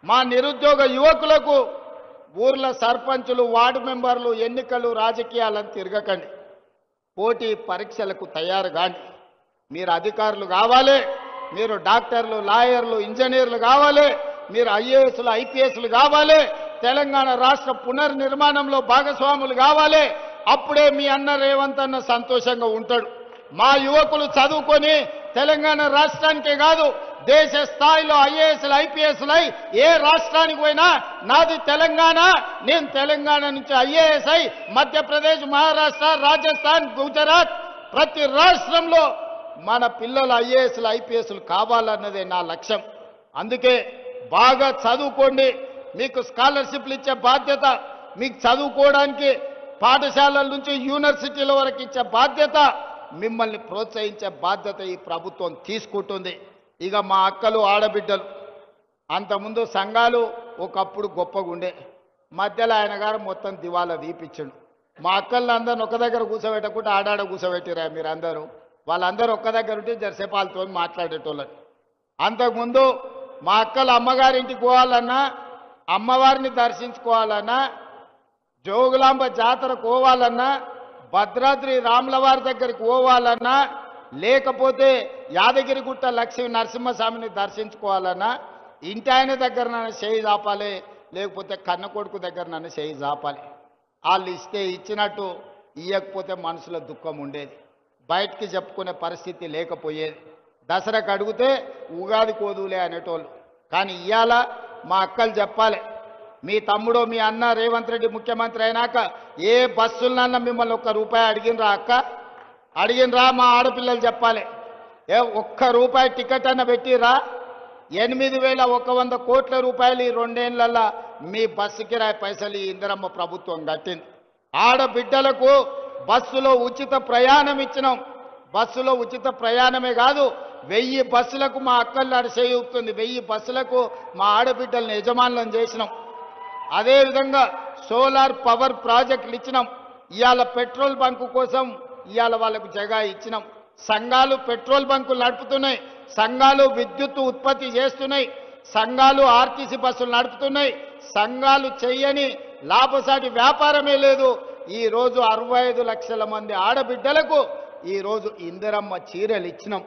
మా నిరుద్యోగ యువకులకు ఊర్ల సర్పంచులు వార్డు మెంబర్లు ఎన్నికలు రాజకీయాలను తిరగకండి, పోటీ పరీక్షలకు తయారు కాండి. మీరు అధికారులు కావాలి, మీరు డాక్టర్లు లాయర్లు ఇంజనీర్లు కావాలి, మీరు ఐఏఎస్లు ఐపీఎస్లు కావాలి, తెలంగాణ రాష్ట్ర పునర్నిర్మాణంలో భాగస్వాములు కావాలి. అప్పుడే మీ అన్న రేవంత్ అన్న సంతోషంగా ఉంటాడు. మా యువకులు చదువుకొని తెలంగాణ రాష్ట్రానికే కాదు దేశ స్థాయిలో ఐఏఎస్లు ఐపీఎస్లై ఏ రాష్ట్రానికి పోయినా నాది తెలంగాణ, నేను తెలంగాణ నుంచి ఐఏఎస్ అయి మధ్యప్రదేశ్ మహారాష్ట్ర రాజస్థాన్ గుజరాత్ ప్రతి రాష్ట్రంలో మన పిల్లలు ఐఏఎస్లు ఐపీఎస్లు కావాలన్నదే నా లక్ష్యం. అందుకే బాగా చదువుకోండి. మీకు స్కాలర్షిప్లు ఇచ్చే బాధ్యత, మీకు చదువుకోవడానికి పాఠశాలల నుంచి యూనివర్సిటీల వరకు ఇచ్చే బాధ్యత, మిమ్మల్ని ప్రోత్సహించే బాధ్యత ఈ ప్రభుత్వం తీసుకుంటుంది. ఇక మా అక్కలు ఆడబిడ్డలు అంతకుముందు సంఘాలు ఒకప్పుడు గొప్పగా ఉండే, మధ్యలో ఆయన గారు మొత్తం దివాలా తీపిచ్చిండు. మా అక్కల్ని అందరిని ఒక దగ్గర కూర్చోబెట్టకుండా ఆడాడ కూర్చోబెట్టిరా మీరందరూ. వాళ్ళందరూ ఒక్క దగ్గర ఉంటే జరసేపు వాళ్ళతో మాట్లాడేటోళ్ళని. అంతకుముందు మా అక్కలు అమ్మగారింటికి పోవాలన్నా, అమ్మవారిని దర్శించుకోవాలన్నా, జోగులాంబ జాతర పోవాలన్నా, భద్రాద్రి రాములవారి దగ్గరికి పోవాలన్నా, లేకపోతే యాదగిరిగుట్ట లక్ష్మీ నరసింహస్వామిని దర్శించుకోవాలన్నా ఇంటి ఆయన దగ్గర నన్ను చేయి చాపాలి, లేకపోతే కన్న కొడుకు దగ్గర నన్ను చేయి చాపాలి. వాళ్ళు ఇస్తే ఇచ్చినట్టు, ఇవ్వకపోతే మనసులో దుఃఖం ఉండేది, బయటికి చెప్పుకునే పరిస్థితి లేకపోయేది. దసరాకు అడిగితే ఉగాది కోదులే అనేటోళ్ళు. కానీ ఇవాళ మా అక్కలు చెప్పాలి, మీ తమ్ముడు మీ అన్న రేవంత్ రెడ్డి ముఖ్యమంత్రి అయినాక ఏ బస్సులన్నా మిమ్మల్ని ₹1 అడిగినరా అక్క? అడిగినరా? మా ఆడపిల్లలు చెప్పాలి. ఒక్క రూపాయి టికెట్ అన్న పెట్టిరా? 8,100 కోట్ల రూపాయలు ఈ 2 ఏళ్లలో మీ బస్సు కిరాయి పైసలు ఈ ఇందిరమ్మ ప్రభుత్వం కట్టింది. ఆడబిడ్డలకు బస్సులో ఉచిత ప్రయాణం ఇచ్చినాం. బస్సులో ఉచిత ప్రయాణమే కాదు, 1000 బస్సులకు మా అక్కలు అడిసేయుతుంది, 1000 బస్సులకు మా ఆడబిడ్డలను యజమానులను చేసినాం. అదేవిధంగా సోలార్ పవర్ ప్రాజెక్టులు ఇచ్చినాం. ఇవాళ పెట్రోల్ బంకు కోసం ఇవాళ వాళ్ళకు జగా ఇచ్చినాం. సంఘాలు పెట్రోల్ బంకులు నడుపుతున్నాయి, సంఘాలు విద్యుత్తు ఉత్పత్తి చేస్తున్నాయి, సంఘాలు ఆర్టీసీ బస్సులు నడుపుతున్నాయి. సంఘాలు చెయ్యని లాభసాటి వ్యాపారమే లేదు. ఈరోజు 65 లక్షల మంది ఆడబిడ్డలకు ఈరోజు ఇందిరమ్మ చీరలు ఇచ్చినాం.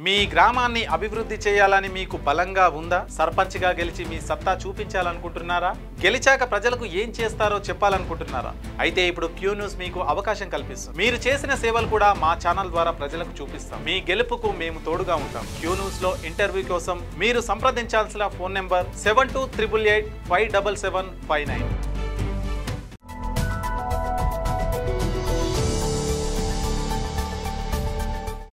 మీ గ్రామాన్ని అభివృద్ధి చేయాలని మీకు బలంగా ఉందా? సర్పంచ్గా గెలిచి మీ సత్తా చూపించాలనుకుంటున్నారా? గెలిచాక ప్రజలకు ఏం చేస్తారో చెప్పాలనుకుంటున్నారా? అయితే ఇప్పుడు క్యూ న్యూస్ మీకు అవకాశం కల్పిస్తుంది. మీరు చేసిన సేవలు కూడా మా ఛానల్ ద్వారా ప్రజలకు చూపిస్తాం. మీ గెలుపుకు మేము తోడుగా ఉంటాం. క్యూ న్యూస్ లో ఇంటర్వ్యూ కోసం మీరు సంప్రదించాల్సిన ఫోన్ నెంబర్ 7288857759.